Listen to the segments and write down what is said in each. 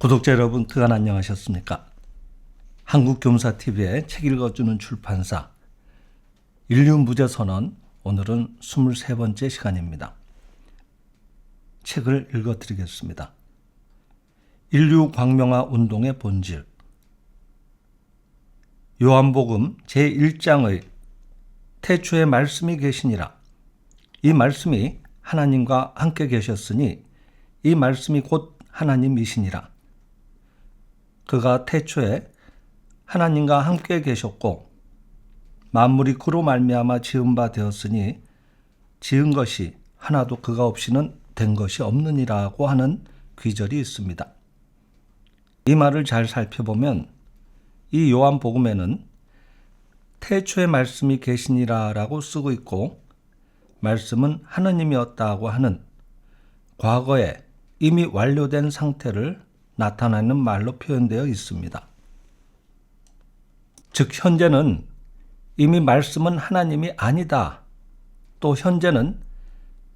구독자 여러분, 그간 안녕하셨습니까? 한국교무사TV의 책 읽어주는 출판사 인류무죄선언, 오늘은 23번째 시간입니다. 책을 읽어드리겠습니다. 인류광명화 운동의 본질. 요한복음 제1장의 태초에 말씀이 계시니라. 이 말씀이 하나님과 함께 계셨으니 이 말씀이 곧 하나님이시니라. 그가 태초에 하나님과 함께 계셨고 만물이 그로 말미암아 지은 바 되었으니 지은 것이 하나도 그가 없이는 된 것이 없느니라고 하는 귀절이 있습니다. 이 말을 잘 살펴보면 이 요한복음에는 태초에 말씀이 계시니라라고 쓰고 있고 말씀은 하나님이었다고 하는 과거에 이미 완료된 상태를 나타내는 말로 표현되어 있습니다. 즉 현재는 이미 말씀은 하나님이 아니다. 또 현재는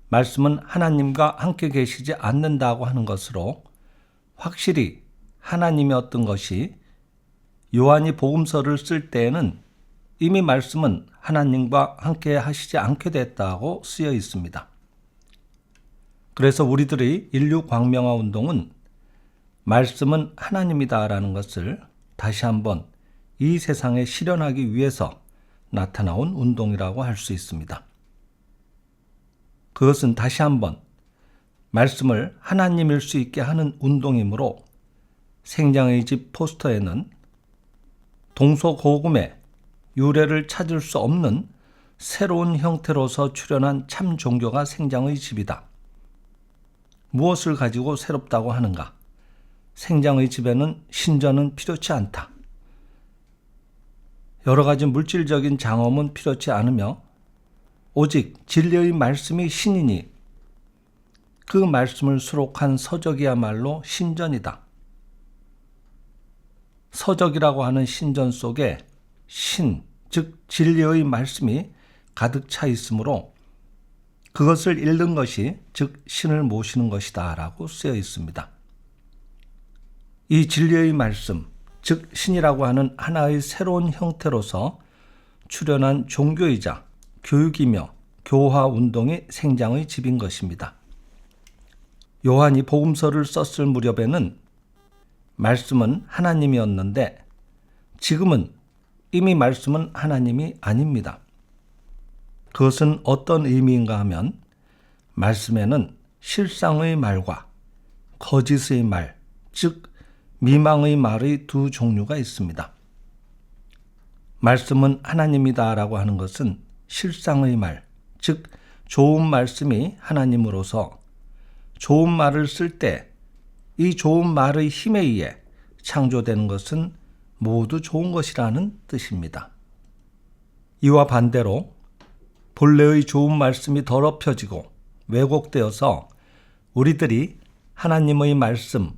말씀은 하나님과 함께 계시지 않는다고 하는 것으로 확실히 하나님이었던 것이 요한이 복음서를 쓸 때에는 이미 말씀은 하나님과 함께 하시지 않게 됐다고 쓰여 있습니다. 그래서 우리들의 인류 광명화 운동은 말씀은 하나님이다라는 것을 다시 한번 이 세상에 실현하기 위해서 나타나온 운동이라고 할 수 있습니다. 그것은 다시 한번 말씀을 하나님일 수 있게 하는 운동이므로 생장의 집 포스터에는 동서고금의 유래를 찾을 수 없는 새로운 형태로서 출현한 참 종교가 생장의 집이다. 무엇을 가지고 새롭다고 하는가? 생장의 집에는 신전은 필요치 않다. 여러 가지 물질적인 장엄은 필요치 않으며 오직 진리의 말씀이 신이니 그 말씀을 수록한 서적이야말로 신전이다. 서적이라고 하는 신전 속에 신, 즉 진리의 말씀이 가득 차 있으므로 그것을 읽는 것이 즉 신을 모시는 것이다 라고 쓰여 있습니다. 이 진리의 말씀, 즉 신이라고 하는 하나의 새로운 형태로서 출현한 종교이자 교육이며 교화 운동이 생장의 집인 것입니다. 요한이 복음서를 썼을 무렵에는 말씀은 하나님이었는데 지금은 이미 말씀은 하나님이 아닙니다. 그것은 어떤 의미인가 하면 말씀에는 실상의 말과 거짓의 말, 즉 미망의 말의 두 종류가 있습니다. 말씀은 하나님이다라고 하는 것은 실상의 말, 즉 좋은 말씀이 하나님으로서 좋은 말을 쓸 때 이 좋은 말의 힘에 의해 창조되는 것은 모두 좋은 것이라는 뜻입니다. 이와 반대로 본래의 좋은 말씀이 더럽혀지고 왜곡되어서 우리들이 하나님의 말씀,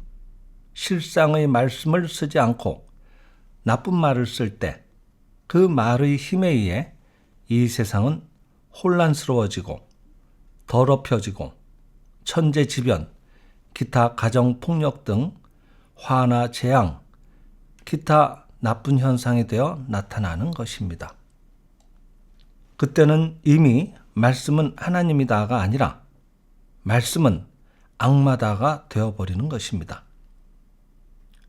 실상의 말씀을 쓰지 않고 나쁜 말을 쓸 때 그 말의 힘에 의해 이 세상은 혼란스러워지고 더럽혀지고 천재지변, 기타 가정폭력 등 화나 재앙, 기타 나쁜 현상이 되어 나타나는 것입니다. 그때는 이미 말씀은 하나님이다가 아니라 말씀은 악마다가 되어버리는 것입니다.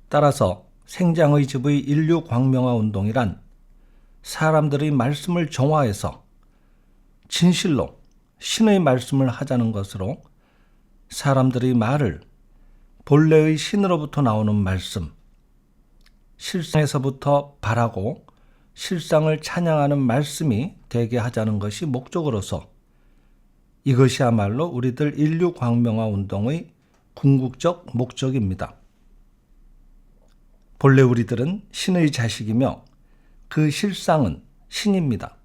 따라서 생장의 집의 인류 광명화 운동이란 사람들의 말씀을 정화해서 진실로 신의 말씀을 하자는 것으로 사람들의 말을 본래의 신으로부터 나오는 말씀, 실상에서부터 바라고 실상을 찬양하는 말씀이 되게 하자는 것이 목적으로서 이것이야말로 우리들 인류 광명화 운동의 궁극적 목적입니다. 본래 우리들은 신의 자식이며 그 실상은 신입니다.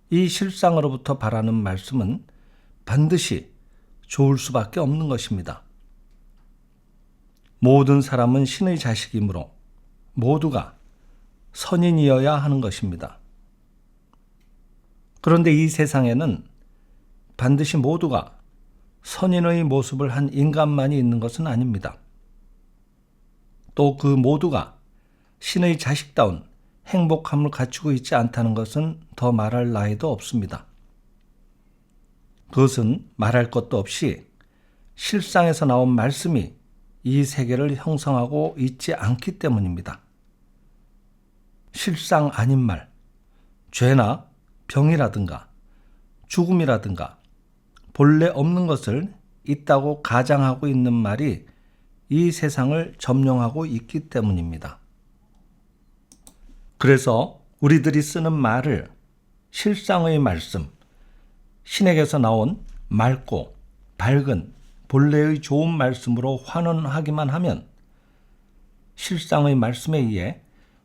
이 실상으로부터 바라는 말씀은 반드시 좋을 수밖에 없는 것입니다. 모든 사람은 신의 자식이므로 모두가 선인이어야 하는 것입니다. 그런데 이 세상에는 반드시 모두가 선인의 모습을 한 인간만이 있는 것은 아닙니다. 또 그 모두가 신의 자식다운 행복함을 갖추고 있지 않다는 것은 더 말할 나위도 없습니다. 그것은 말할 것도 없이 실상에서 나온 말씀이 이 세계를 형성하고 있지 않기 때문입니다. 실상 아닌 말, 죄나 병이라든가 죽음이라든가 본래 없는 것을 있다고 가장하고 있는 말이 이 세상을 점령하고 있기 때문입니다. 그래서 우리들이 쓰는 말을 실상의 말씀, 신에게서 나온 맑고 밝은 본래의 좋은 말씀으로 환원하기만 하면 실상의 말씀에 의해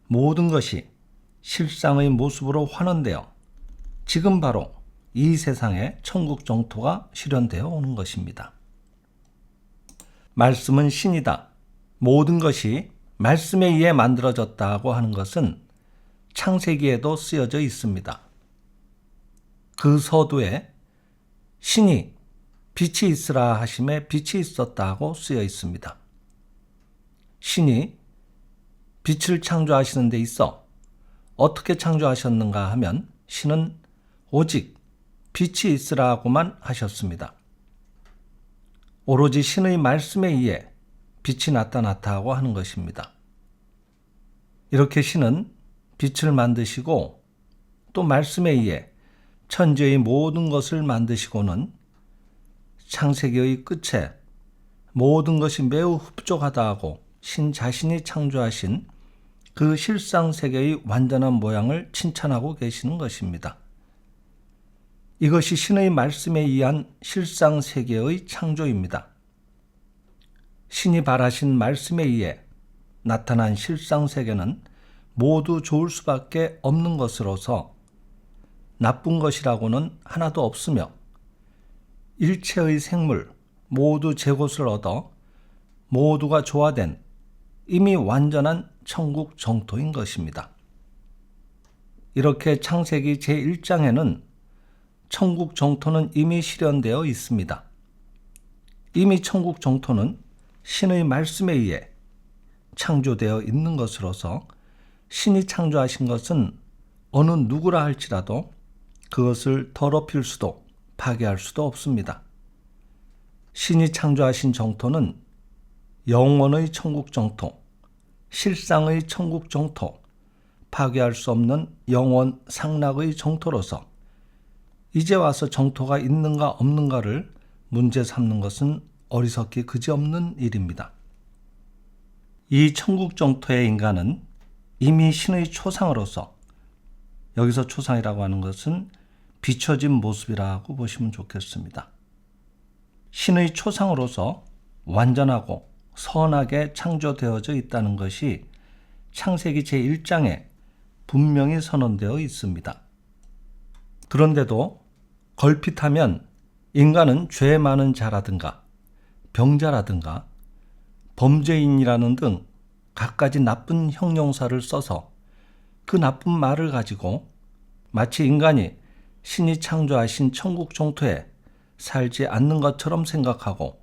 모든 것이 실상의 모습으로 환원되어 지금 바로 이 세상에 천국 정토가 실현되어 오는 것입니다. 말씀은 신이다. 모든 것이 말씀에 의해 만들어졌다고 하는 것은 창세기에도 쓰여져 있습니다. 그 서두에 신이 빛이 있으라 하심에 빛이 있었다고 쓰여 있습니다. 신이 빛을 창조하시는 데 있어 어떻게 창조하셨는가 하면 신은 오직 빛이 있으라고만 하셨습니다. 오로지 신의 말씀에 의해 빛이 나타났다고 하는 것입니다. 이렇게 신은 빛을 만드시고 또 말씀에 의해 천지의 모든 것을 만드시고는 창세기의 끝에 모든 것이 매우 흡족하다 하고 신 자신이 창조하신 그 실상세계의 완전한 모양을 칭찬하고 계시는 것입니다. 이것이 신의 말씀에 의한 실상세계의 창조입니다. 신이 발하신 말씀에 의해 나타난 실상세계는 모두 좋을 수밖에 없는 것으로서 나쁜 것이라고는 하나도 없으며 일체의 생물 모두 제 곳을 얻어 모두가 조화된 이미 완전한 천국 정토인 것입니다. 이렇게 창세기 제1장에는 천국 정토는 이미 실현되어 있습니다. 이미 천국 정토는 신의 말씀에 의해 창조되어 있는 것으로서 신이 창조하신 것은 어느 누구라 할지라도 그것을 더럽힐 수도 파괴할 수도 없습니다. 신이 창조하신 정토는 영원의 천국 정토, 실상의 천국 정토, 파괴할 수 없는 영원 상락의 정토로서 이제 와서 정토가 있는가 없는가를 문제 삼는 것은 어리석기 그지없는 일입니다. 이 천국 정토의 인간은 이미 신의 초상으로서, 여기서 초상이라고 하는 것은 비춰진 모습이라고 보시면 좋겠습니다. 신의 초상으로서 완전하고 선하게 창조되어져 있다는 것이 창세기 제1장에 분명히 선언되어 있습니다. 그런데도 걸핏하면 인간은 죄 많은 자라든가 병자라든가 범죄인이라는 등 갖가지 나쁜 형용사를 써서 그 나쁜 말을 가지고 마치 인간이 신이 창조하신 천국 정토에 살지 않는 것처럼 생각하고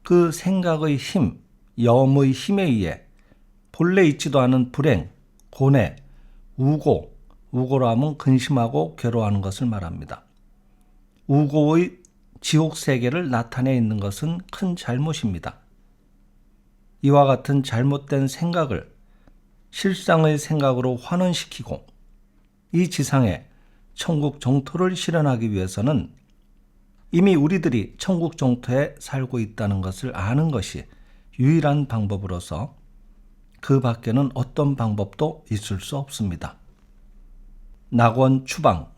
그 생각의 힘, 염의 힘에 의해 본래 있지도 않은 불행, 고뇌, 우고, 우고로 하면 근심하고 괴로워하는 것을 말합니다. 우고의 지옥 세계를 나타내 있는 것은 큰 잘못입니다. 이와 같은 잘못된 생각을 실상의 생각으로 환원시키고 이 지상에 천국 정토를 실현하기 위해서는 이미 우리들이 천국 정토에 살고 있다는 것을 아는 것이 유일한 방법으로서 그 밖에는 어떤 방법도 있을 수 없습니다. 낙원 추방.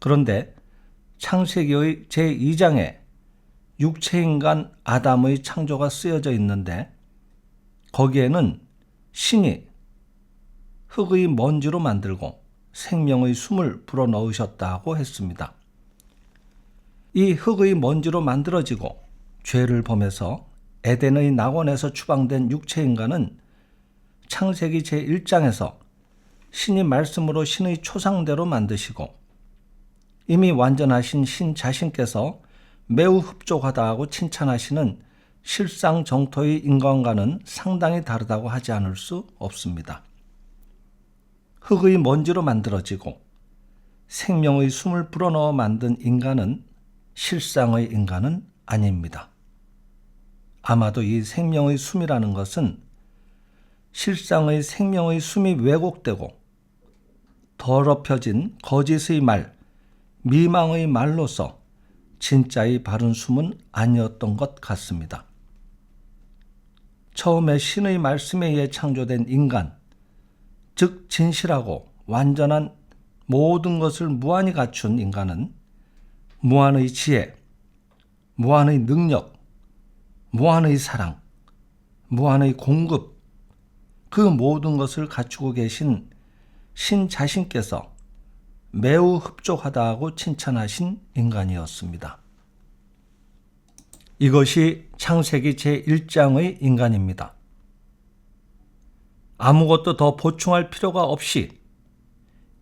그런데 창세기의 제2장에 육체인간 아담의 창조가 쓰여져 있는데 거기에는 신이 흙의 먼지로 만들고 생명의 숨을 불어넣으셨다고 했습니다. 이 흙의 먼지로 만들어지고 죄를 범해서 에덴의 낙원에서 추방된 육체인간은 창세기 제1장에서 신이 말씀으로 신의 초상대로 만드시고 이미 완전하신 신 자신께서 매우 흡족하다 하고 칭찬하시는 실상 정토의 인간과는 상당히 다르다고 하지 않을 수 없습니다. 흙의 먼지로 만들어지고 생명의 숨을 불어넣어 만든 인간은 실상의 인간은 아닙니다. 아마도 이 생명의 숨이라는 것은 실상의 생명의 숨이 왜곡되고 더럽혀진 거짓의 말, 미망의 말로서 진짜의 바른 숨은 아니었던 것 같습니다. 처음에 신의 말씀에 의해 창조된 인간, 즉 진실하고 완전한 모든 것을 무한히 갖춘 인간은 무한의 지혜, 무한의 능력, 무한의 사랑, 무한의 공급, 그 모든 것을 갖추고 계신 신 자신께서 매우 흡족하다고 칭찬하신 인간이었습니다. 이것이 창세기 제1장의 인간입니다. 아무것도 더 보충할 필요가 없이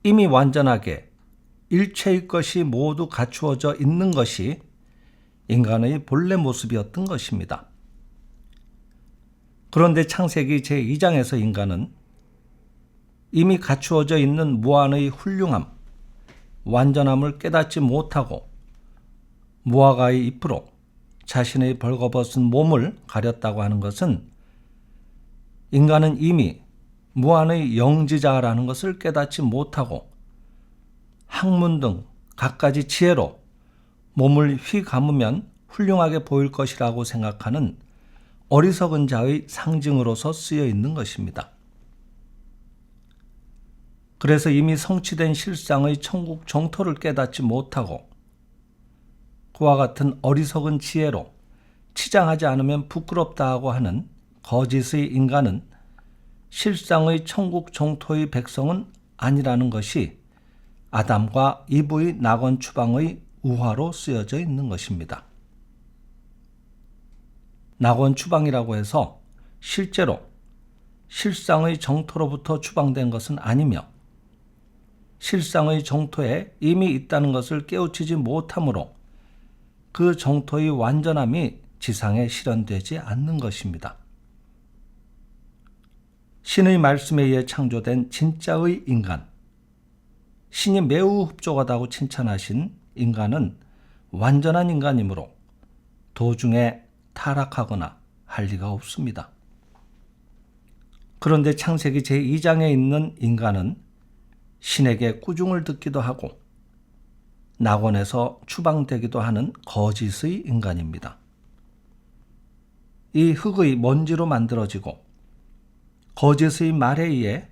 이미 완전하게 일체의 것이 모두 갖추어져 있는 것이 인간의 본래 모습이었던 것입니다. 그런데 창세기 제2장에서 인간은 이미 갖추어져 있는 무한의 훌륭함, 완전함을 깨닫지 못하고 무화과의 잎으로 자신의 벌거벗은 몸을 가렸다고 하는 것은 인간은 이미 무한의 영지자라는 것을 깨닫지 못하고 학문 등 갖가지 지혜로 몸을 휘감으면 훌륭하게 보일 것이라고 생각하는 어리석은 자의 상징으로서 쓰여 있는 것입니다. 그래서 이미 성취된 실상의 천국 정토를 깨닫지 못하고 그와 같은 어리석은 지혜로 치장하지 않으면 부끄럽다 하고 하는 거짓의 인간은 실상의 천국 정토의 백성은 아니라는 것이 아담과 이브의 낙원 추방의 우화로 쓰여져 있는 것입니다. 낙원 추방이라고 해서 실제로 실상의 정토로부터 추방된 것은 아니며 실상의 정토에 이미 있다는 것을 깨우치지 못하므로 그 정토의 완전함이 지상에 실현되지 않는 것입니다. 신의 말씀에 의해 창조된 진짜의 인간, 신이 매우 흡족하다고 칭찬하신 인간은 완전한 인간이므로 도중에 타락하거나 할 리가 없습니다. 그런데 창세기 제2장에 있는 인간은 신에게 꾸중을 듣기도 하고 낙원에서 추방되기도 하는 거짓의 인간입니다. 이 흙의 먼지로 만들어지고 거짓의 말에 의해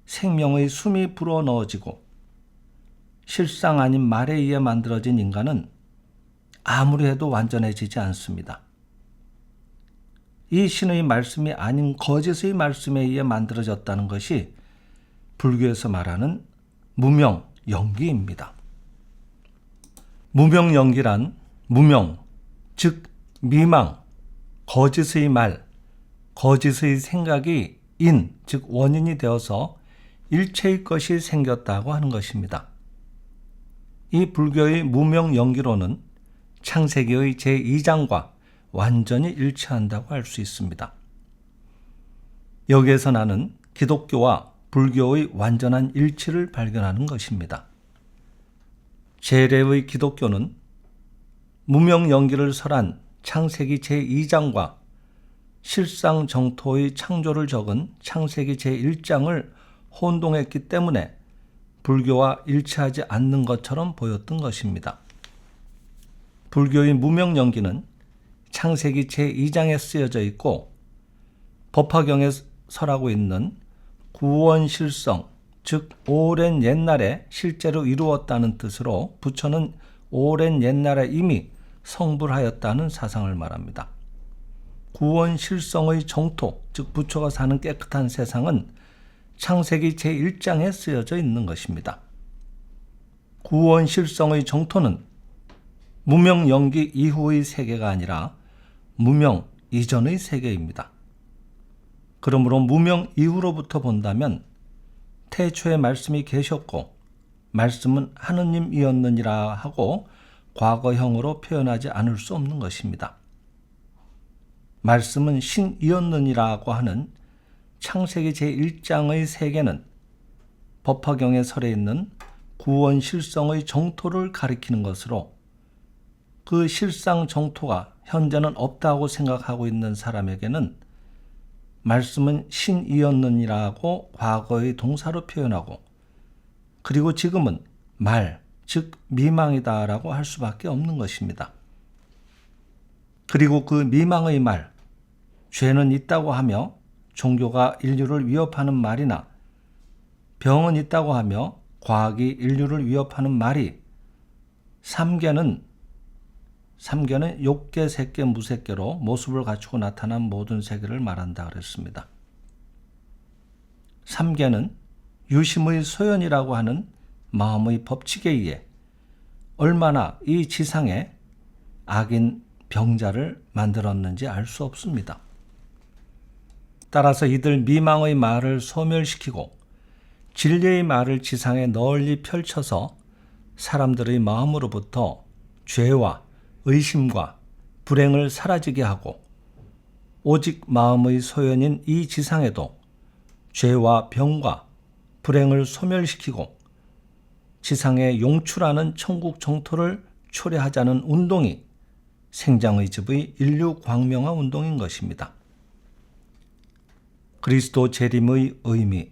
생명의 숨이 불어넣어지고 실상 아닌 말에 의해 만들어진 인간은 아무리 해도 완전해지지 않습니다. 이 신의 말씀이 아닌 거짓의 말씀에 의해 만들어졌다는 것이 불교에서 말하는 무명영기입니다. 무명영기란 무명, 즉 미망, 거짓의 말, 거짓의 생각이 인, 즉 원인이 되어서 일체의 것이 생겼다고 하는 것입니다. 이 불교의 무명영기로는 창세기의 제2장과 완전히 일치한다고 할 수 있습니다. 여기에서 나는 기독교와 불교의 완전한 일치를 발견하는 것입니다. 재래의 기독교는 무명영기를 설한 창세기 제2장과 실상 정토의 창조를 적은 창세기 제1장을 혼동했기 때문에 불교와 일치하지 않는 것처럼 보였던 것입니다. 불교의 무명영기는 창세기 제2장에 쓰여져 있고 법화경에 설하고 있는 구원실성, 즉 오랜 옛날에 실제로 이루었다는 뜻으로 부처는 오랜 옛날에 이미 성불하였다는 사상을 말합니다. 구원실성의 정토, 즉 부처가 사는 깨끗한 세상은 창세기 제1장에 쓰여져 있는 것입니다. 구원실성의 정토는 무명영기 이후의 세계가 아니라 무명 이전의 세계입니다. 그러므로 무명 이후로부터 본다면 태초에 말씀이 계셨고 말씀은 하느님이었느니라 하고 과거형으로 표현하지 않을 수 없는 것입니다. 말씀은 신이었느니라고 하는 창세기 제1장의 세계는 법화경의 설에 있는 구원 실성의 정토를 가리키는 것으로, 그 실상 정토가 현재는 없다고 생각하고 있는 사람에게는 말씀은 신이었느니라고 과거의 동사로 표현하고, 그리고 지금은 말, 즉 미망이다라고 할 수밖에 없는 것입니다. 그리고 그 미망의 말, 죄는 있다고 하며 종교가 인류를 위협하는 말이나 병은 있다고 하며 과학이 인류를 위협하는 말이 삼계는 욕계, 색계, 무색계로 모습을 갖추고 나타난 모든 세계를 말한다 그랬습니다. 삼계는 유심의 소연이라고 하는 마음의 법칙에 의해 얼마나 이 지상에 악인 병자를 만들었는지 알 수 없습니다. 따라서 이들 미망의 말을 소멸시키고 진리의 말을 지상에 널리 펼쳐서 사람들의 마음으로부터 죄와 의심과 불행을 사라지게 하고, 오직 마음의 소연인 이 지상에도 죄와 병과 불행을 소멸시키고 지상에 용출하는 천국 정토를 초래하자는 운동이 생장의 집의 인류 광명화 운동인 것입니다. 그리스도 재림의 의미.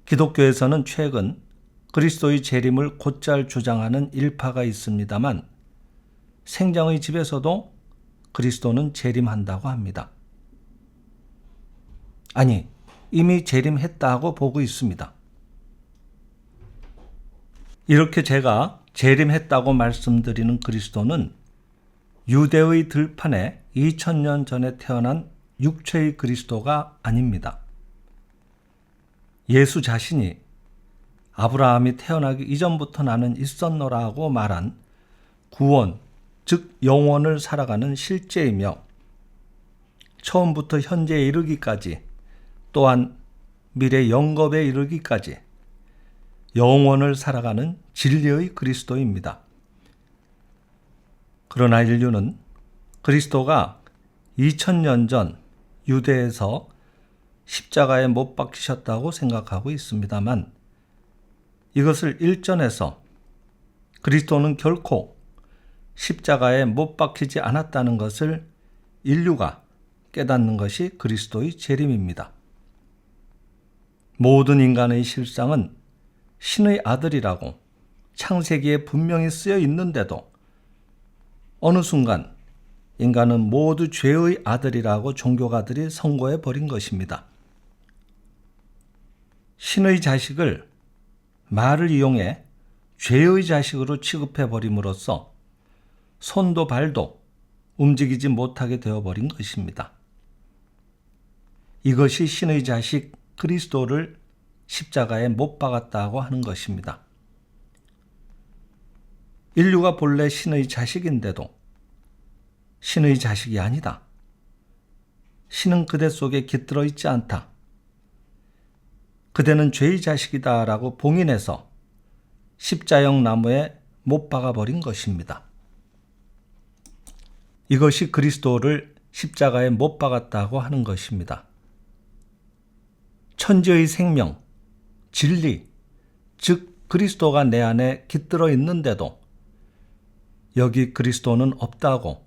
기독교에서는 최근 그리스도의 재림을 곧잘 주장하는 일파가 있습니다만, 생장의 집에서도 그리스도는 재림한다고 합니다. 아니, 이미 재림했다고 보고 있습니다. 이렇게 제가 재림했다고 말씀드리는 그리스도는 유대의 들판에 2000년 전에 태어난 육체의 그리스도가 아닙니다. 예수 자신이 아브라함이 태어나기 이전부터 나는 있었노라고 말한 구원, 즉 영원을 살아가는 실제이며, 처음부터 현재에 이르기까지, 또한 미래 영겁에 이르기까지 영원을 살아가는 진리의 그리스도입니다. 그러나 인류는 그리스도가 2000년 전 유대에서 십자가에 못 박히셨다고 생각하고 있습니다만, 이것을 일전해서 그리스도는 결코 십자가에 못 박히지 않았다는 것을 인류가 깨닫는 것이 그리스도의 재림입니다. 모든 인간의 실상은 신의 아들이라고 창세기에 분명히 쓰여 있는데도 어느 순간 인간은 모두 죄의 아들이라고 종교가들이 선고해 버린 것입니다. 신의 자식을 말을 이용해 죄의 자식으로 취급해 버림으로써 손도 발도 움직이지 못하게 되어버린 것입니다. 이것이 신의 자식 그리스도를 십자가에 못 박았다고 하는 것입니다. 인류가 본래 신의 자식인데도 신의 자식이 아니다. 신은 그대 속에 깃들어 있지 않다. 그대는 죄의 자식이다 라고 봉인해서 십자형 나무에 못 박아버린 것입니다. 이것이 그리스도를 십자가에 못 박았다고 하는 것입니다. 천지의 생명, 진리, 즉 그리스도가 내 안에 깃들어 있는데도 여기 그리스도는 없다고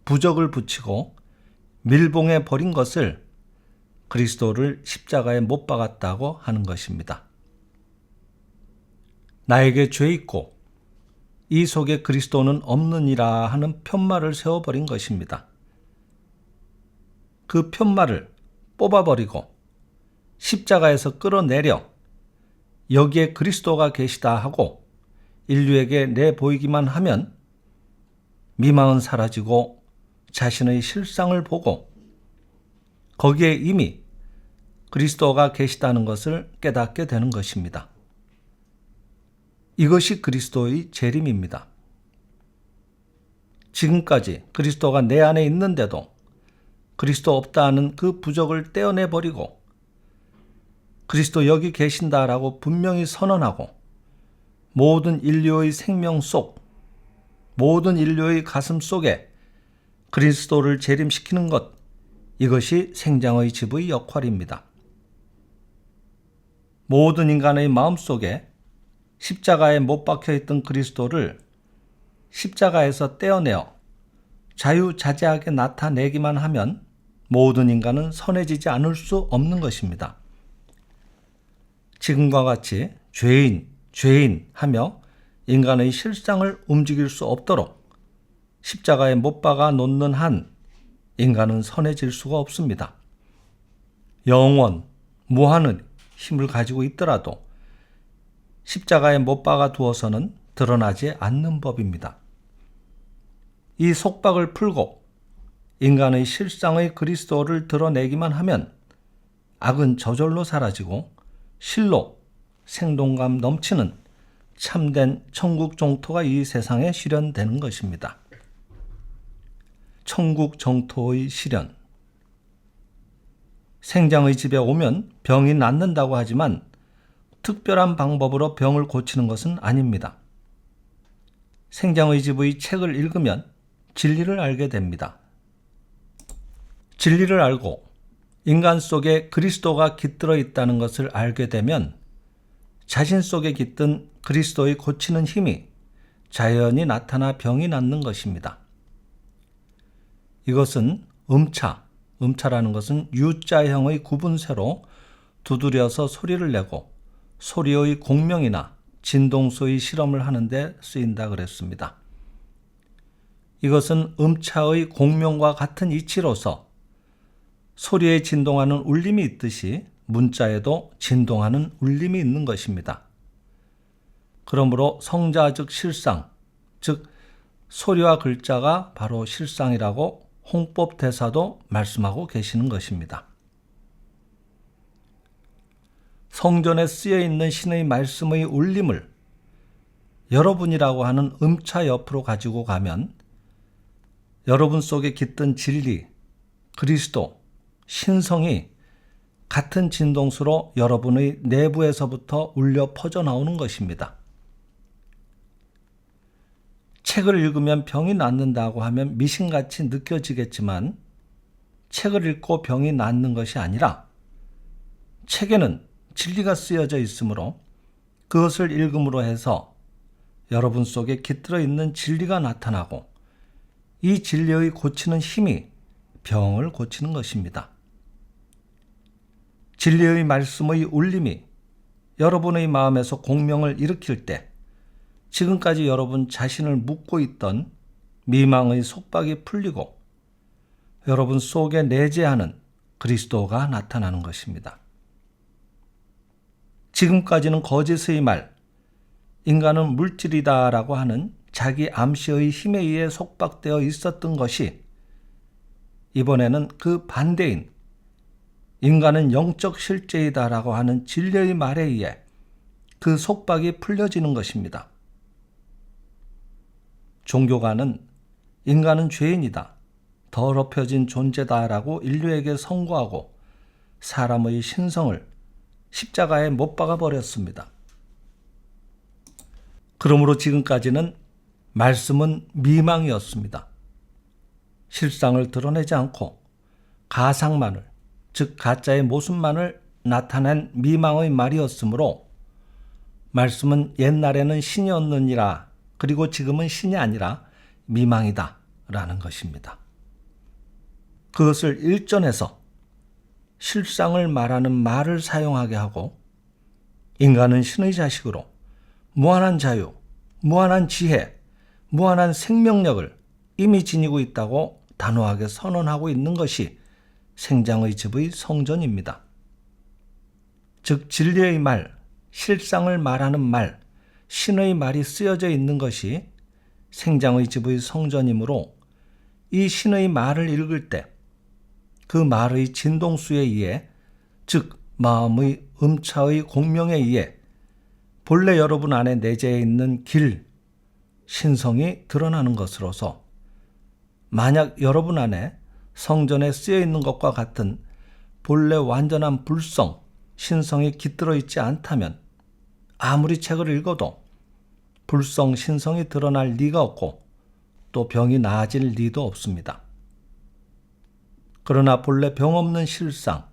부적을 붙이고 밀봉해 버린 것을 그리스도를 십자가에 못 박았다고 하는 것입니다. 나에게 죄 있고 이 속에 그리스도는 없느니라 하는 편말을 세워버린 것입니다. 그 편말을 뽑아버리고 십자가에서 끌어내려 여기에 그리스도가 계시다 하고 인류에게 내보이기만 하면 미망은 사라지고 자신의 실상을 보고 거기에 이미 그리스도가 계시다는 것을 깨닫게 되는 것입니다. 이것이 그리스도의 재림입니다. 지금까지 그리스도가 내 안에 있는데도 그리스도 없다는 그 부적을 떼어내버리고 그리스도 여기 계신다라고 분명히 선언하고 모든 인류의 생명 속, 모든 인류의 가슴 속에 그리스도를 재림시키는 것, 이것이 생장의 집의 역할입니다. 모든 인간의 마음속에 십자가에 못 박혀있던 그리스도를 십자가에서 떼어내어 자유자재하게 나타내기만 하면 모든 인간은 선해지지 않을 수 없는 것입니다. 지금과 같이 죄인 하며 인간의 실상을 움직일 수 없도록 십자가에 못 박아 놓는 한 인간은 선해질 수가 없습니다. 영원, 무한의 힘을 가지고 있더라도 십자가에 못 박아 두어서는 드러나지 않는 법입니다. 이 속박을 풀고 인간의 실상의 그리스도를 드러내기만 하면 악은 저절로 사라지고 실로 생동감 넘치는 참된 천국 정토가 이 세상에 실현되는 것입니다. 천국 정토의 실현. 생장의 집에 오면 병이 낫는다고 하지만 특별한 방법으로 병을 고치는 것은 아닙니다. 생장의 집의 책을 읽으면 진리를 알게 됩니다. 진리를 알고 인간 속에 그리스도가 깃들어 있다는 것을 알게 되면 자신 속에 깃든 그리스도의 고치는 힘이 자연히 나타나 병이 낫는 것입니다. 이것은 음차라는 것은 U자형의 구분세로 두드려서 소리를 내고 소리의 공명이나 진동소의 실험을 하는데 쓰인다 그랬습니다. 이것은 음차의 공명과 같은 이치로서 소리에 진동하는 울림이 있듯이 문자에도 진동하는 울림이 있는 것입니다. 그러므로 성자 즉 실상, 즉 소리와 글자가 바로 실상이라고 홍법 대사도 말씀하고 계시는 것입니다. 성전에 쓰여 있는 신의 말씀의 울림을 여러분이라고 하는 음차 옆으로 가지고 가면 여러분 속에 깃든 진리, 그리스도, 신성이 같은 진동수로 여러분의 내부에서부터 울려 퍼져나오는 것입니다. 책을 읽으면 병이 낫는다고 하면 미신같이 느껴지겠지만 책을 읽고 병이 낫는 것이 아니라 책에는 진리가 쓰여져 있으므로 그것을 읽음으로 해서 여러분 속에 깃들어 있는 진리가 나타나고 이 진리의 고치는 힘이 병을 고치는 것입니다. 진리의 말씀의 울림이 여러분의 마음에서 공명을 일으킬 때 지금까지 여러분 자신을 묶고 있던 미망의 속박이 풀리고 여러분 속에 내재하는 그리스도가 나타나는 것입니다. 지금까지는 거짓의 말, 인간은 물질이다라고 하는 자기 암시의 힘에 의해 속박되어 있었던 것이 이번에는 그 반대인 인간은 영적 실제이다라고 하는 진리의 말에 의해 그 속박이 풀려지는 것입니다. 종교가는 인간은 죄인이다, 더럽혀진 존재다라고 인류에게 선고하고 사람의 신성을 십자가에 못 박아 버렸습니다. 그러므로 지금까지는 말씀은 미망이었습니다. 실상을 드러내지 않고 가상만을, 즉 가짜의 모습만을 나타낸 미망의 말이었으므로 말씀은 옛날에는 신이었느니라, 그리고 지금은 신이 아니라 미망이다 라는 것입니다. 그것을 일전해서 실상을 말하는 말을 사용하게 하고 인간은 신의 자식으로 무한한 자유, 무한한 지혜, 무한한 생명력을 이미 지니고 있다고 단호하게 선언하고 있는 것이 생장의 집의 성전입니다. 즉 진리의 말, 실상을 말하는 말, 신의 말이 쓰여져 있는 것이 생장의 집의 성전이므로 이 신의 말을 읽을 때 그 말의 진동수에 의해, 즉 마음의 음차의 공명에 의해 본래 여러분 안에 내재해 있는 길, 신성이 드러나는 것으로서 만약 여러분 안에 성전에 쓰여 있는 것과 같은 본래 완전한 불성, 신성이 깃들어 있지 않다면 아무리 책을 읽어도 불성, 신성이 드러날 리가 없고 또 병이 나아질 리도 없습니다. 그러나 본래 병 없는 실상,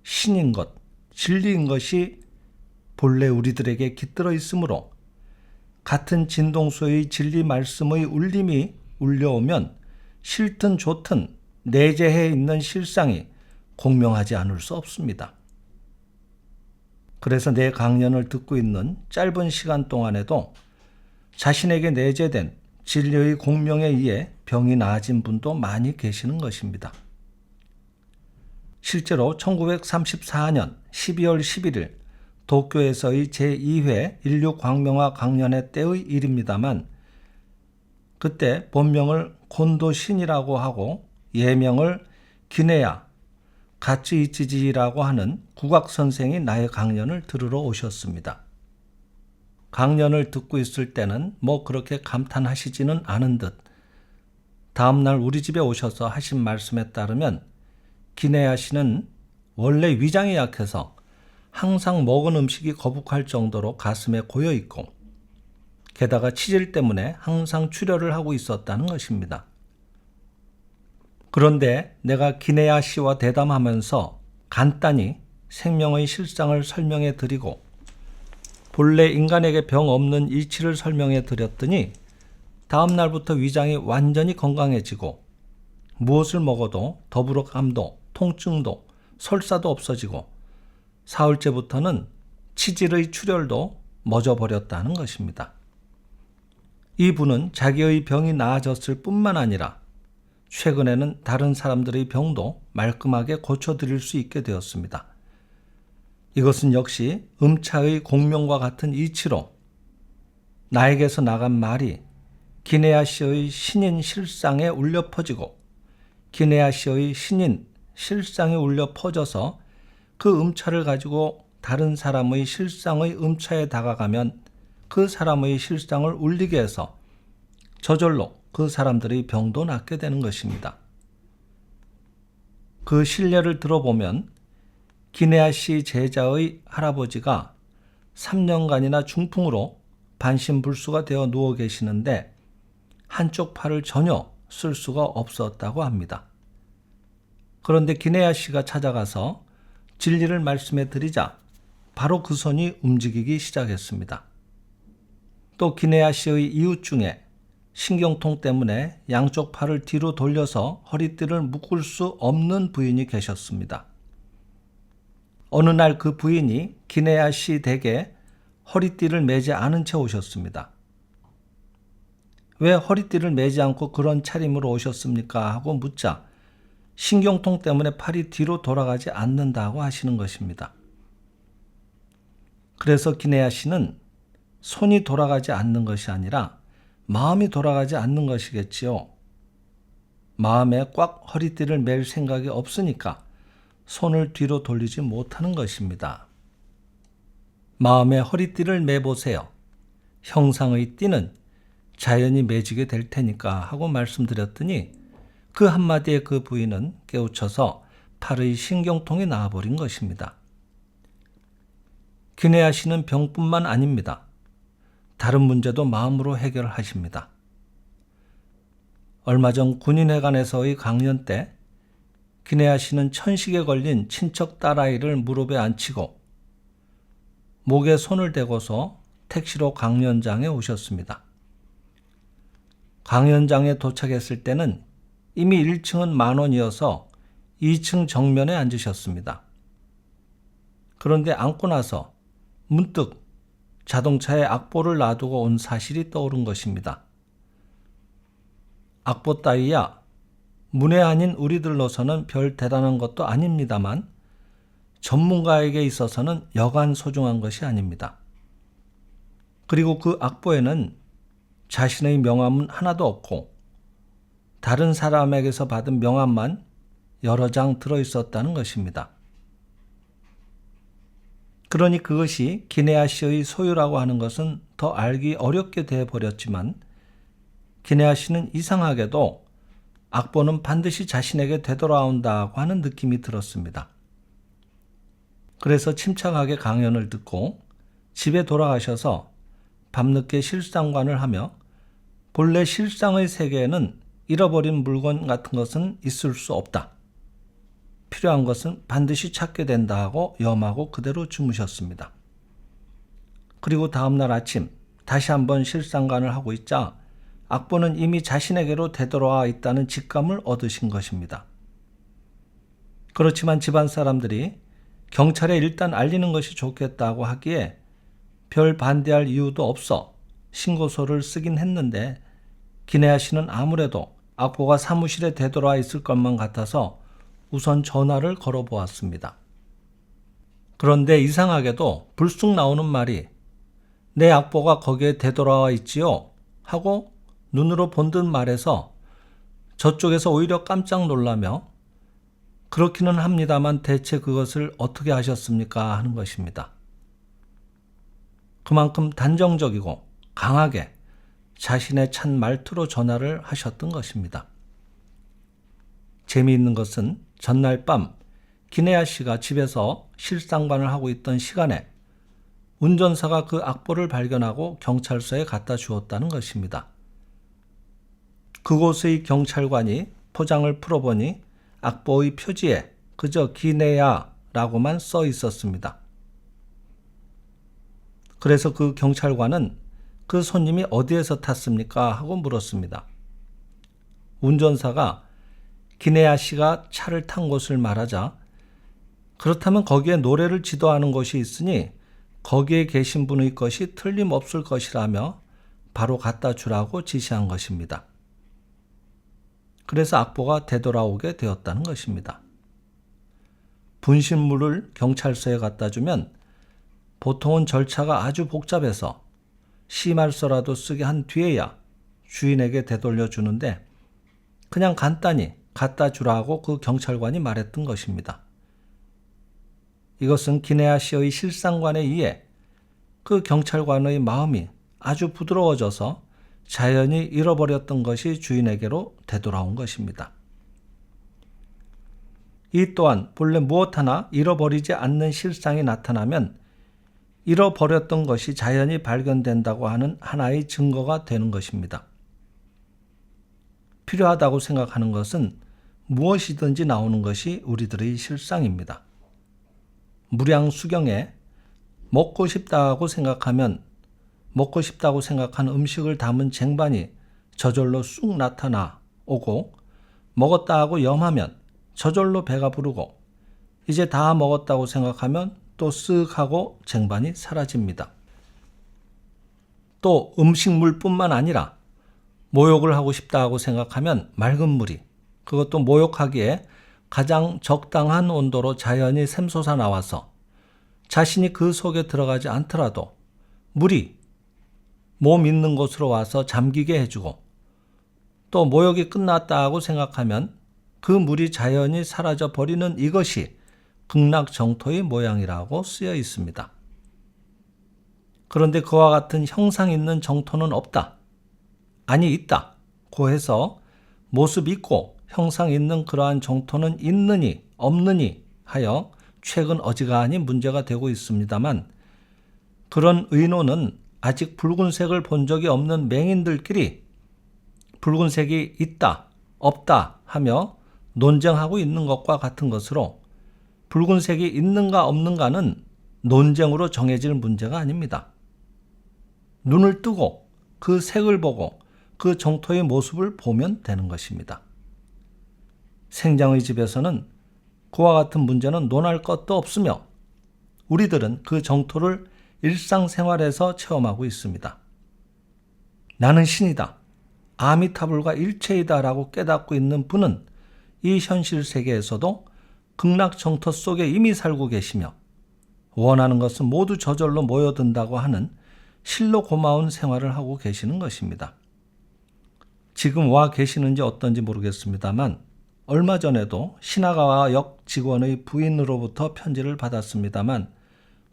신인 것, 진리인 것이 본래 우리들에게 깃들어 있으므로 같은 진동소의 진리 말씀의 울림이 울려오면 싫든 좋든 내재해 있는 실상이 공명하지 않을 수 없습니다. 그래서 내 강연을 듣고 있는 짧은 시간 동안에도 자신에게 내재된 진리의 공명에 의해 병이 나아진 분도 많이 계시는 것입니다. 실제로 1934년 12월 11일 도쿄에서의 제2회 인류광명화 강연회 때의 일입니다만, 그때 본명을 곤도신이라고 하고 예명을 기네야 가츠이치지라고 하는 국악선생이 나의 강연을 들으러 오셨습니다. 강연을 듣고 있을 때는 그렇게 감탄하시지는 않은 듯 다음날 우리 집에 오셔서 하신 말씀에 따르면 기네야 씨는 원래 위장이 약해서 항상 먹은 음식이 거북할 정도로 가슴에 고여 있고 게다가 치질 때문에 항상 출혈을 하고 있었다는 것입니다. 그런데 내가 기네야 씨와 대담하면서 간단히 생명의 실상을 설명해 드리고 본래 인간에게 병 없는 이치를 설명해 드렸더니 다음 날부터 위장이 완전히 건강해지고 무엇을 먹어도 더부룩함도 통증도 설사도 없어지고 사흘째부터는 치질의 출혈도 멎어버렸다는 것입니다. 이분은 자기의 병이 나아졌을 뿐만 아니라 최근에는 다른 사람들의 병도 말끔하게 고쳐드릴 수 있게 되었습니다. 이것은 역시 음차의 공명과 같은 이치로 나에게서 나간 말이 기네야 씨의 신인 실상에 울려 퍼지고 기네야 씨의 신인 실상에 울려 퍼져서 그 음차를 가지고 다른 사람의 실상의 음차에 다가가면 그 사람의 실상을 울리게 해서 저절로 그 사람들의 병도 낫게 되는 것입니다. 그 실례를 들어보면 기네야 씨 제자의 할아버지가 3년간이나 중풍으로 반신불수가 되어 누워 계시는데 한쪽 팔을 전혀 쓸 수가 없었다고 합니다. 그런데 기네야 씨가 찾아가서 진리를 말씀해 드리자 바로 그 손이 움직이기 시작했습니다. 또 기네야 씨의 이웃 중에 신경통 때문에 양쪽 팔을 뒤로 돌려서 허리띠를 묶을 수 없는 부인이 계셨습니다. 어느 날 그 부인이 기네야 씨 댁에 허리띠를 매지 않은 채 오셨습니다. 왜 허리띠를 매지 않고 그런 차림으로 오셨습니까? 하고 묻자 신경통 때문에 팔이 뒤로 돌아가지 않는다고 하시는 것입니다. 그래서 기네야 씨는 손이 돌아가지 않는 것이 아니라 마음이 돌아가지 않는 것이겠지요. 마음에 꽉 허리띠를 맬 생각이 없으니까 손을 뒤로 돌리지 못하는 것입니다. 마음에 허리띠를 매보세요. 형상의 띠는 자연히 매지게 될 테니까 하고 말씀드렸더니 그 한마디에 그 부인은 깨우쳐서 팔의 신경통이 나아버린 것입니다. 기네야 씨는 병뿐만 아닙니다. 다른 문제도 마음으로 해결하십니다. 얼마 전 군인회관에서의 강연 때 기네야 씨는 천식에 걸린 친척 딸아이를 무릎에 앉히고 목에 손을 대고서 택시로 강연장에 오셨습니다. 강연장에 도착했을 때는 이미 1층은 만원이어서 2층 정면에 앉으셨습니다. 그런데 앉고 나서 문득 자동차에 악보를 놔두고 온 사실이 떠오른 것입니다. 악보 따위야 문외 아닌 우리들로서는 별 대단한 것도 아닙니다만 전문가에게 있어서는 여간 소중한 것이 아닙니다. 그리고 그 악보에는 자신의 명함은 하나도 없고 다른 사람에게서 받은 명함만 여러 장 들어있었다는 것입니다. 그러니 그것이 기네야 씨의 소유라고 하는 것은 더 알기 어렵게 되어버렸지만 기네야 씨는 이상하게도 악보는 반드시 자신에게 되돌아온다고 하는 느낌이 들었습니다. 그래서 침착하게 강연을 듣고 집에 돌아가셔서 밤늦게 실상관을 하며 본래 실상의 세계에는 잃어버린 물건 같은 것은 있을 수 없다. 필요한 것은 반드시 찾게 된다 하고 염하고 그대로 주무셨습니다. 그리고 다음날 아침 다시 한번 실상관을 하고 있자 악보는 이미 자신에게로 되돌아와 있다는 직감을 얻으신 것입니다. 그렇지만 집안 사람들이 경찰에 일단 알리는 것이 좋겠다고 하기에 별 반대할 이유도 없어 신고서를 쓰긴 했는데 기내아 씨는 아무래도 악보가 사무실에 되돌아와 있을 것만 같아서 우선 전화를 걸어보았습니다. 그런데 이상하게도 불쑥 나오는 말이 내 악보가 거기에 되돌아와 있지요? 하고 눈으로 본 듯 말해서 저쪽에서 오히려 깜짝 놀라며 그렇기는 합니다만 대체 그것을 어떻게 하셨습니까? 하는 것입니다. 그만큼 단정적이고 강하게 자신의 찬 말투로 전화를 하셨던 것입니다. 재미있는 것은 전날 밤 기내아 씨가 집에서 실상반을 하고 있던 시간에 운전사가 그 악보를 발견하고 경찰서에 갖다 주었다는 것입니다. 그곳의 경찰관이 포장을 풀어보니 악보의 표지에 그저 기내아라고만 써 있었습니다. 그래서 그 경찰관은 그 손님이 어디에서 탔습니까? 하고 물었습니다. 운전사가 기내아 씨가 차를 탄 곳을 말하자 그렇다면 거기에 노래를 지도하는 곳이 있으니 거기에 계신 분의 것이 틀림없을 것이라며 바로 갖다 주라고 지시한 것입니다. 그래서 악보가 되돌아오게 되었다는 것입니다. 분신물을 경찰서에 갖다 주면 보통은 절차가 아주 복잡해서 심할서라도 쓰게 한 뒤에야 주인에게 되돌려 주는데 그냥 간단히 갖다 주라고 그 경찰관이 말했던 것입니다. 이것은 기내아 씨의 실상관에 의해 그 경찰관의 마음이 아주 부드러워져서 자연히 잃어버렸던 것이 주인에게로 되돌아온 것입니다. 이 또한 본래 무엇 하나 잃어버리지 않는 실상이 나타나면 잃어버렸던 것이 자연히 발견된다고 하는 하나의 증거가 되는 것입니다. 필요하다고 생각하는 것은 무엇이든지 나오는 것이 우리들의 실상입니다. 무량수경에 먹고 싶다고 생각하면 먹고 싶다고 생각한 음식을 담은 쟁반이 저절로 쑥 나타나 오고 먹었다 하고 염하면 저절로 배가 부르고 이제 다 먹었다고 생각하면 또 쓱 하고 쟁반이 사라집니다. 또 음식물뿐만 아니라 모욕을 하고 싶다 하고 생각하면 맑은 물이 그것도 모욕하기에 가장 적당한 온도로 자연히 샘솟아 나와서 자신이 그 속에 들어가지 않더라도 물이 몸 있는 곳으로 와서 잠기게 해주고 또 모욕이 끝났다 하고 생각하면 그 물이 자연히 사라져 버리는 이것이 극락정토의 모양이라고 쓰여 있습니다. 그런데 그와 같은 형상 있는 정토는 없다. 아니 있다. 고 해서 모습 있고 형상 있는 그러한 정토는 있느니 없느니 하여 최근 어지간히 문제가 되고 있습니다만 그런 의논은 아직 붉은색을 본 적이 없는 맹인들끼리 붉은색이 있다, 없다 하며 논쟁하고 있는 것과 같은 것으로 붉은색이 있는가 없는가는 논쟁으로 정해질 문제가 아닙니다. 눈을 뜨고 그 색을 보고 그 정토의 모습을 보면 되는 것입니다. 생장의 집에서는 그와 같은 문제는 논할 것도 없으며 우리들은 그 정토를 일상생활에서 체험하고 있습니다. 나는 신이다, 아미타불과 일체이다 라고 깨닫고 있는 분은 이 현실 세계에서도 극락정토 속에 이미 살고 계시며 원하는 것은 모두 저절로 모여든다고 하는 실로 고마운 생활을 하고 계시는 것입니다. 지금 와 계시는지 어떤지 모르겠습니다만 얼마 전에도 신하가와 직원의 부인으로부터 편지를 받았습니다만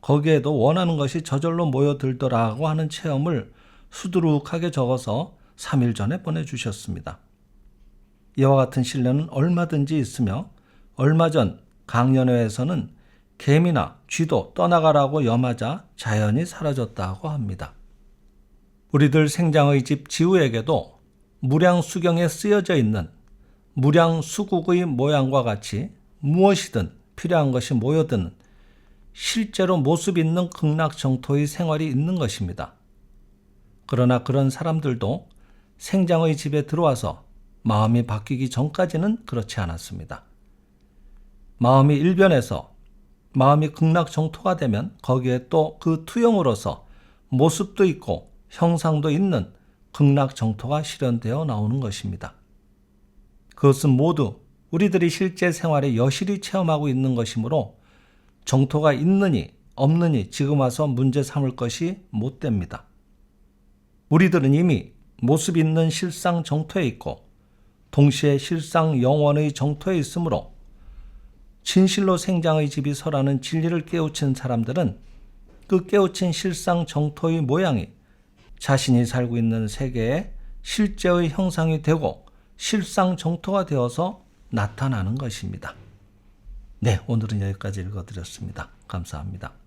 거기에도 원하는 것이 저절로 모여들더라고 하는 체험을 수두룩하게 적어서 3일 전에 보내주셨습니다. 이와 같은 신뢰는 얼마든지 있으며 얼마 전 강연회에서는 개미나 쥐도 떠나가라고 염하자 자연히 사라졌다고 합니다. 우리들 생장의 집 지우에게도 무량수경에 쓰여져 있는 무량수국의 모양과 같이 무엇이든 필요한 것이 모여드는 실제로 모습 있는 극락정토의 생활이 있는 것입니다. 그러나 그런 사람들도 생장의 집에 들어와서 마음이 바뀌기 전까지는 그렇지 않았습니다. 마음이 일변해서 마음이 극락정토가 되면 거기에 또 그 투영으로서 모습도 있고 형상도 있는 극락정토가 실현되어 나오는 것입니다. 그것은 모두 우리들이 실제 생활에 여실히 체험하고 있는 것이므로 정토가 있느니 없느니 지금 와서 문제 삼을 것이 못 됩니다. 우리들은 이미 모습 있는 실상 정토에 있고 동시에 실상 영원의 정토에 있으므로 진실로 생장의 집이 서라는 진리를 깨우친 사람들은 그 깨우친 실상 정토의 모양이 자신이 살고 있는 세계의 실제의 형상이 되고 실상 정토가 되어서 나타나는 것입니다. 네, 오늘은 여기까지 읽어드렸습니다. 감사합니다.